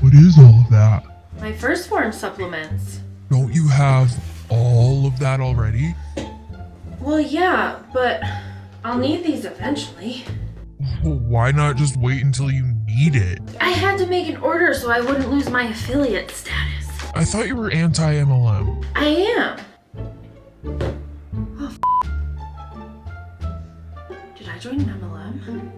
What is all of that? My first Phorm supplements. Don't you have all of that already? Well, yeah, but I'll need these eventually. Well, why not just wait until you need it? I had to make an order so I wouldn't lose my affiliate status. I thought you were anti-mlm. I am. Oh, did I join an MLM?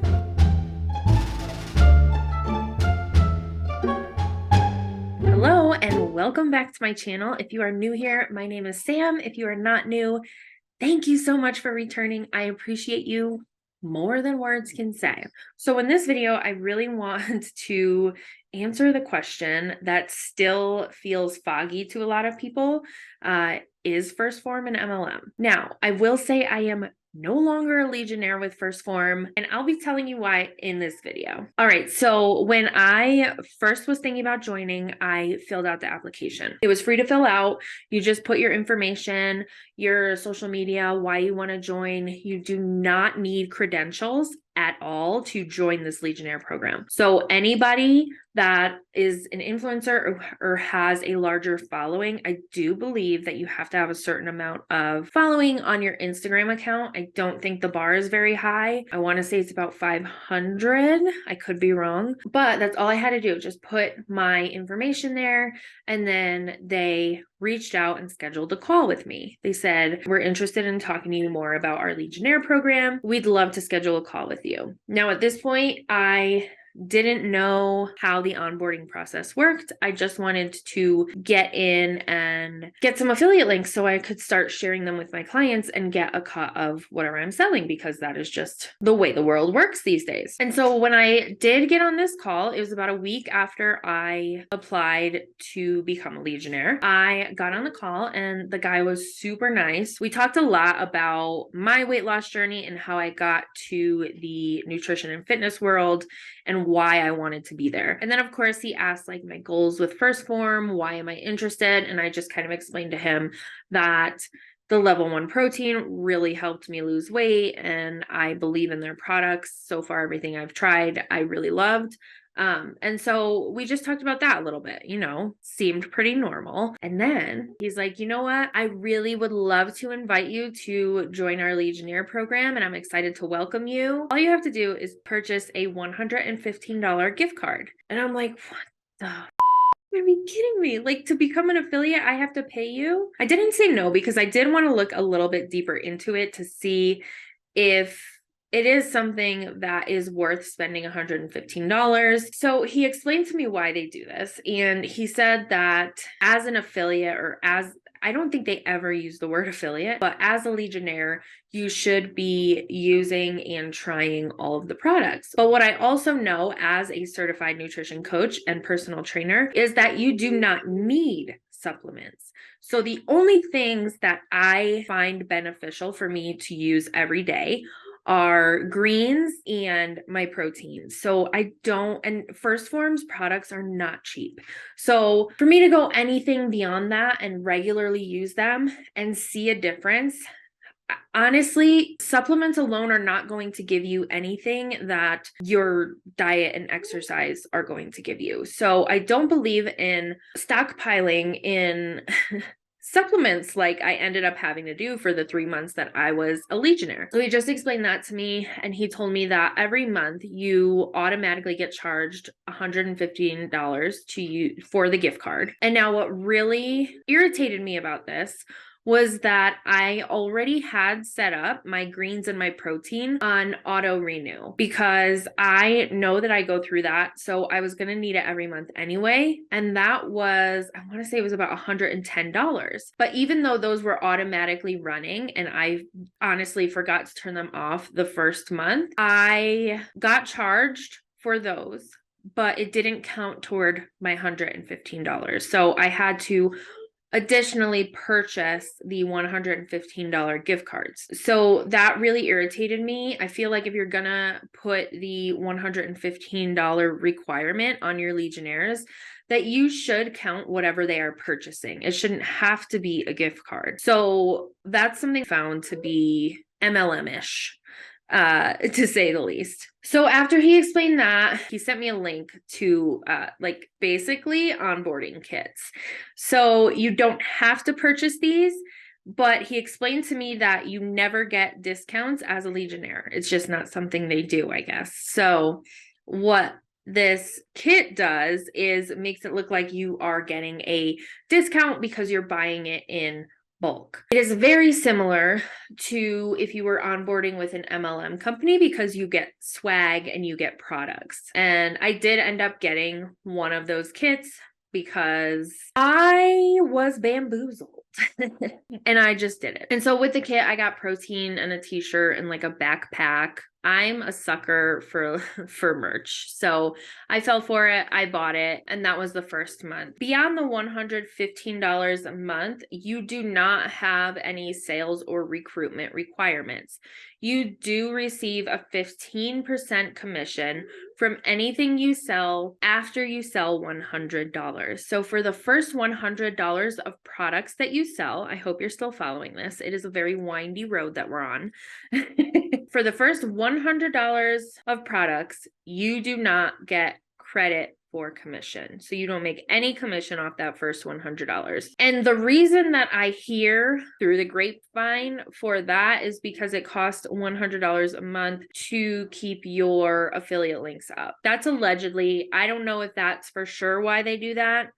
Hello and welcome back to my channel. If you are new here, my name is Sam. If you are not new, thank you so much for returning. I appreciate you more than words can say. So in this video, I really want to answer the question that still feels foggy to a lot of people. Is first Phorm an MLM? Now, I will say I am no longer a Legionnaire with first Phorm, and I'll be telling you why in this video. All right, so when I first was thinking about joining, I filled out the application. It was free to fill out. You just put your information, your social media, why you want to join. You do not need credentials at all to join this Legionnaire program. So anybody that is an influencer or has a larger following, I do believe that you have to have a certain amount of following on your Instagram account. I don't think the bar is very high. I want to say it's about 500. I could be wrong, but that's all I had to do. Just put my information there, and then they reached out and scheduled a call with me. They said, we're interested in talking to you more about our Legionnaire program. We'd love to schedule a call with you. Now, at this point, I didn't know how the onboarding process worked. I just wanted to get in and get some affiliate links so I could start sharing them with my clients and get a cut of whatever I'm selling, because that is just the way the world works these days. And so when I did get on this call, it was about a week after I applied to become a Legionnaire. I got on the call and the guy was super nice. We talked a lot about my weight loss journey and how I got to the nutrition and fitness world and why I wanted to be there. And then of course he asked like my goals with first Phorm, why am I interested? And I just kind of explained to him that the level 1 protein really helped me lose weight and I believe in their products. So far, everything I've tried, I really loved. And so we just talked about that a little bit, seemed pretty normal. And then he's like, you know what? I really would love to invite you to join our Legionnaire program, and I'm excited to welcome you. All you have to do is purchase a $115 gift card. And I'm like, what the are you kidding me? Like, to become an affiliate, I have to pay you? I didn't say no because I did want to look a little bit deeper into it to see if it is something that is worth spending $115. So he explained to me why they do this. And he said that as an affiliate, or as, I don't think they ever use the word affiliate, but as a Legionnaire, you should be using and trying all of the products. But what I also know as a certified nutrition coach and personal trainer is that you do not need supplements. So the only things that I find beneficial for me to use every day are greens and my proteins. So I don't, and first Phorm's products are not cheap. So for me to go anything beyond that and regularly use them and see a difference, honestly, supplements alone are not going to give you anything that your diet and exercise are going to give you. So I don't believe in stockpiling in supplements like I ended up having to do for the 3 months that I was a Legionnaire. So he just explained that to me, and he told me that every month you automatically get charged $115 to you for the gift card. And now what really irritated me about this was that I already had set up my greens and my protein on auto renew because I know that I go through that. So I was going to need it every month anyway. And that was, I want to say it was about $110. But even though those were automatically running and I honestly forgot to turn them off the first month, I got charged for those, but it didn't count toward my $115. So I had to additionally purchase the $115 gift cards. So that really irritated me. I feel like if you're gonna put the $115 requirement on your Legionnaires, that you should count whatever they are purchasing. It shouldn't have to be a gift card. So that's something found to be MLM-ish. to say the least. So after he explained that, he sent me a link to like basically onboarding kits. So you don't have to purchase these, but he explained to me that you never get discounts as a Legionnaire. It's just not something they do, I guess. So what this kit does is makes it look like you are getting a discount because you're buying it in bulk. It is very similar to if you were onboarding with an MLM company because you get swag and you get products. And I did end up getting one of those kits because I was bamboozled and I just did it. And so with the kit, I got protein and a t-shirt and like a backpack. I'm a sucker for merch. So I fell for it. I bought it. And that was the first month. Beyond the $115 a month, you do not have any sales or recruitment requirements. You do receive a 15% commission from anything you sell after you sell $100. So for the first $100 of products that you sell, I hope you're still following this. It is a very windy road that we're on. For the first $100 of products, you do not get credit for commission. So you don't make any commission off that first $100. And the reason that I hear through the grapevine for that is because it costs $100 a month to keep your affiliate links up. That's allegedly, I don't know if that's for sure why they do that.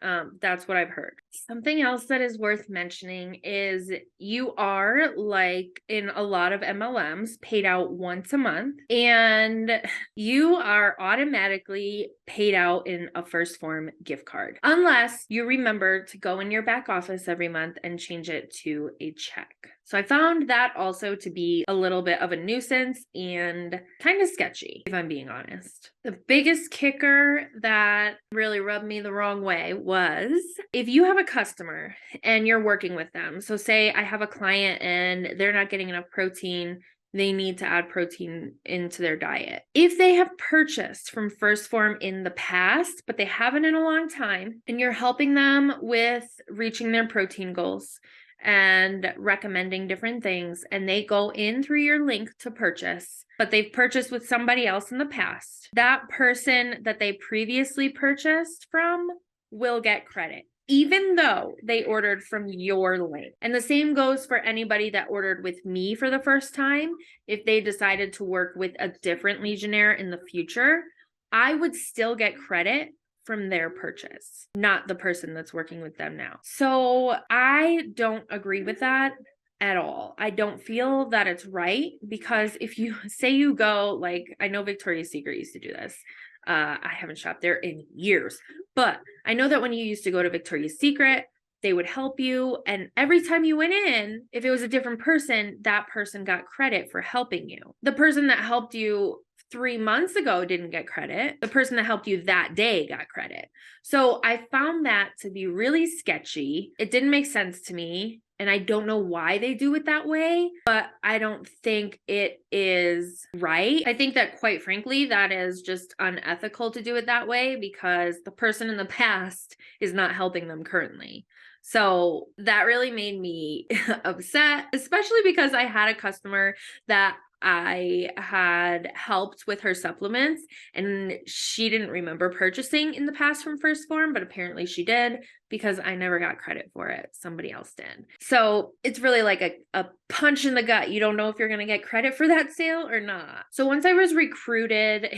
That's what I've heard. Something else that is worth mentioning is you are, like in a lot of MLMs, paid out once a month, and you are automatically paid out in a First Phorm gift card, unless you remember to go in your back office every month and change it to a check. So I found that also to be a little bit of a nuisance and kind of sketchy, if I'm being honest. The biggest kicker that really rubbed me the wrong way was if you have a customer and you're working with them. So say I have a client and they're not getting enough protein, they need to add protein into their diet. If they have purchased from First Phorm in the past, but they haven't in a long time, and you're helping them with reaching their protein goals and recommending different things, and they go in through your link to purchase, but they've purchased with somebody else in the past, that person that they previously purchased from will get credit, even though they ordered from your link. And the same goes for anybody that ordered with me for the first time. If they decided to work with a different Legionnaire in the future, I would still get credit from their purchase, not the person that's working with them now. So I don't agree with that at all. I don't feel that it's right, because if you say you go, like, I know Victoria's Secret used to do this. I haven't shopped there in years, but I know that when you used to go to Victoria's Secret, they would help you. And every time you went in, if it was a different person, that person got credit for helping you. The person that helped you 3 months ago didn't get credit. The person that helped you that day got credit. So I found that to be really sketchy. It didn't make sense to me. And I don't know why they do it that way, but I don't think it is right. I think that, quite frankly, that is just unethical to do it that way, because the person in the past is not helping them currently. So that really made me upset, especially because I had a customer that I had helped with her supplements, and she didn't remember purchasing in the past from First Phorm, but apparently she did, because I never got credit for it. Somebody else did. So it's really like a punch in the gut. You don't know if you're going to get credit for that sale or not. So once I was recruited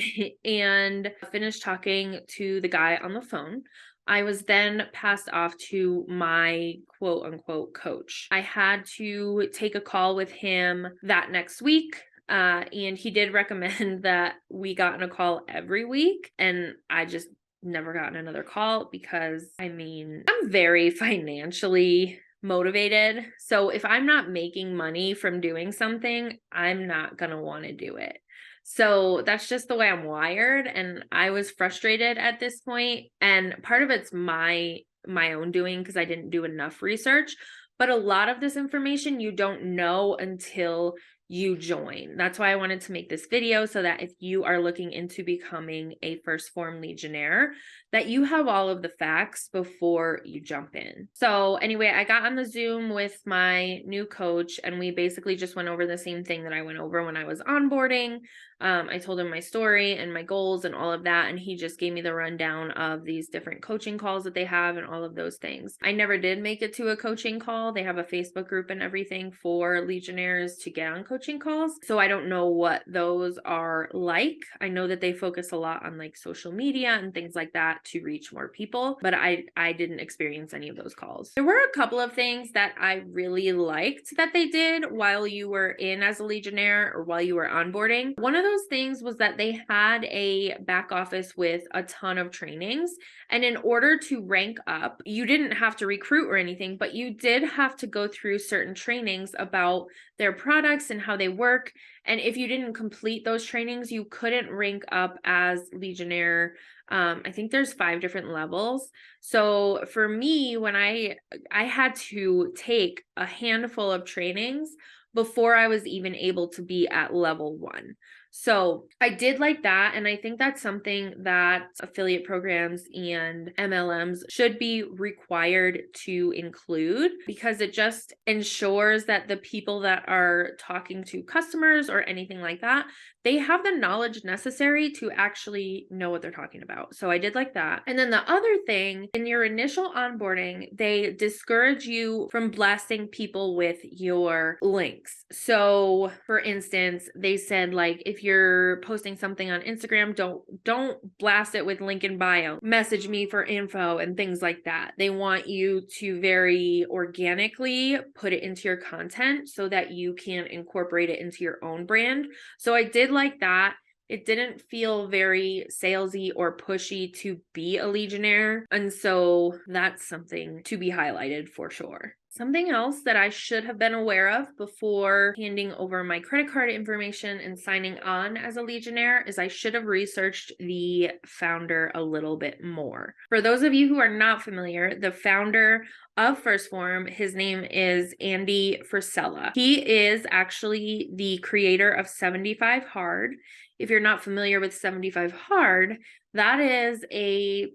and finished talking to the guy on the phone, I was then passed off to my quote unquote coach. I had to take a call with him that next week. And he did recommend that we got a call every week. And I just never gotten another call, because I'm very financially motivated. So if I'm not making money from doing something, I'm not going to want to do it. So that's just the way I'm wired. And I was frustrated at this point. And part of it's my own doing, because I didn't do enough research. But a lot of this information you don't know until you join. That's why I wanted to make this video, so that if you are looking into becoming a First Phorm Legionnaire, that you have all of the facts before you jump in. So anyway, I got on the Zoom with my new coach and we basically just went over the same thing that I went over when I was onboarding. I told him my story and my goals and all of that, and he just gave me the rundown of these different coaching calls that they have and all of those things. I never did make it to a coaching call. They have a Facebook group and everything for Legionnaires to get on coaching calls. So I don't know what those are like. I know that they focus a lot on like social media and things like that to reach more people, but I didn't experience any of those calls. There were a couple of things that I really liked that they did while you were in as a Legionnaire or while you were onboarding. One of those things was that they had a back office with a ton of trainings, and in order to rank up, you didn't have to recruit or anything, but you did have to go through certain trainings about their products and how they work. And if you didn't complete those trainings, you couldn't rank up as Legionnaire. I think there's 5 different levels. So for me, when I had to take a handful of trainings before I was even able to be at level 1. So I did like that. And I think that's something that affiliate programs and MLMs should be required to include, because it just ensures that the people that are talking to customers or anything like that, they have the knowledge necessary to actually know what they're talking about. So I did like that. And then the other thing, in your initial onboarding, they discourage you from blasting people with your links. So for instance, they said like, if you're posting something on Instagram, don't blast it with link in bio, message me for info and things like that. They want you to very organically put it into your content so that you can incorporate it into your own brand. So I did like that. It didn't feel very salesy or pushy to be a Legionnaire. And so that's something to be highlighted for sure. Something else that I should have been aware of before handing over my credit card information and signing on as a Legionnaire is I should have researched the founder a little bit more. For those of you who are not familiar, the founder of Phorm, his name is Andy Frisella. He is actually the creator of 75 Hard. If you're not familiar with 75 Hard, that is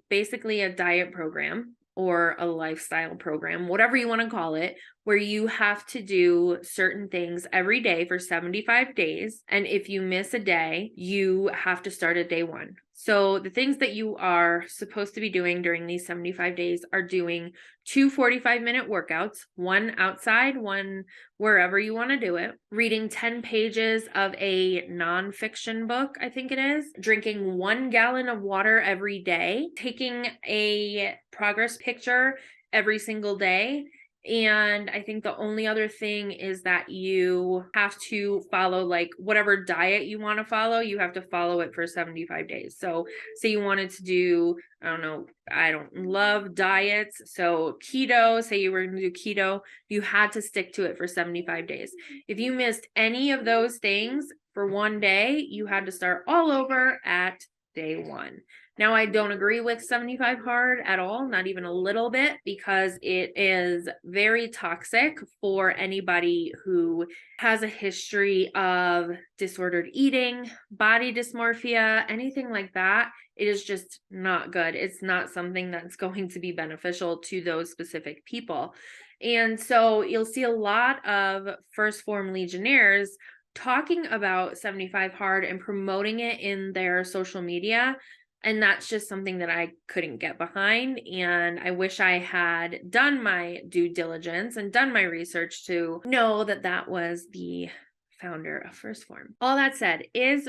basically a diet program or a lifestyle program, whatever you want to call it, where you have to do certain things every day for 75 days. And if you miss a day, you have to start at day 1. So the things that you are supposed to be doing during these 75 days are doing 2 45-minute workouts, one outside, one wherever you want to do it, reading 10 pages of a nonfiction book, I think it is, drinking 1 gallon of water every day, taking a progress picture every single day. And I think the only other thing is that you have to follow like whatever diet you want to follow, you have to follow it for 75 days. So say you wanted to do, I don't love diets. So keto, say you were going to do keto, you had to stick to it for 75 days. If you missed any of those things for 1 day, you had to start all over at day 1. Now, I don't agree with 75 Hard at all, not even a little bit, because it is very toxic for anybody who has a history of disordered eating, body dysmorphia, anything like that. It is just not good. It's not something that's going to be beneficial to those specific people. And so you'll see a lot of Phorm Legionnaires talking about 75 Hard and promoting it in their social media. And that's just something that I couldn't get behind. And I wish I had done my due diligence and done my research to know that that was the founder of Phorm. All that said, is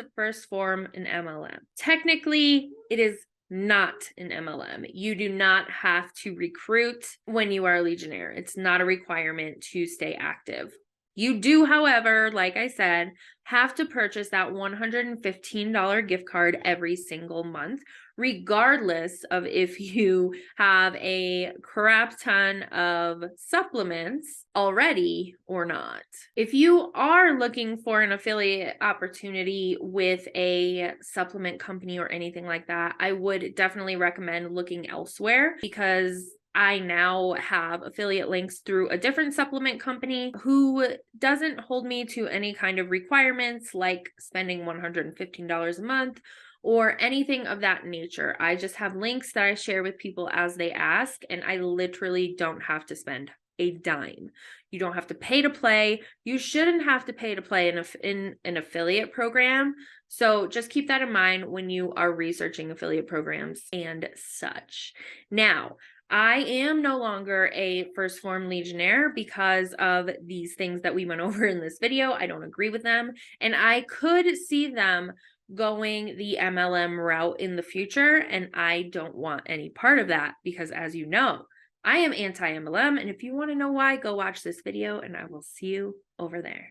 Phorm an MLM? Technically, it is not an MLM. You do not have to recruit when you are a Legionnaire. It's not a requirement to stay active. You do, however, like I said, have to purchase that $115 gift card every single month, regardless of if you have a crap ton of supplements already or not. If you are looking for an affiliate opportunity with a supplement company or anything like that, I would definitely recommend looking elsewhere, because I now have affiliate links through a different supplement company who doesn't hold me to any kind of requirements like spending $115 a month or anything of that nature. I just have links that I share with people as they ask, and I literally don't have to spend a dime. You don't have to pay to play. You shouldn't have to pay to play in an affiliate program. So just keep that in mind when you are researching affiliate programs and such. Now, I am no longer a first Phorm Legionnaire because of these things that we went over in this video. I don't agree with them, and I could see them going the MLM route in the future, and I don't want any part of that because, as you know, I am anti-MLM, and if you want to know why, go watch this video and I will see you over there.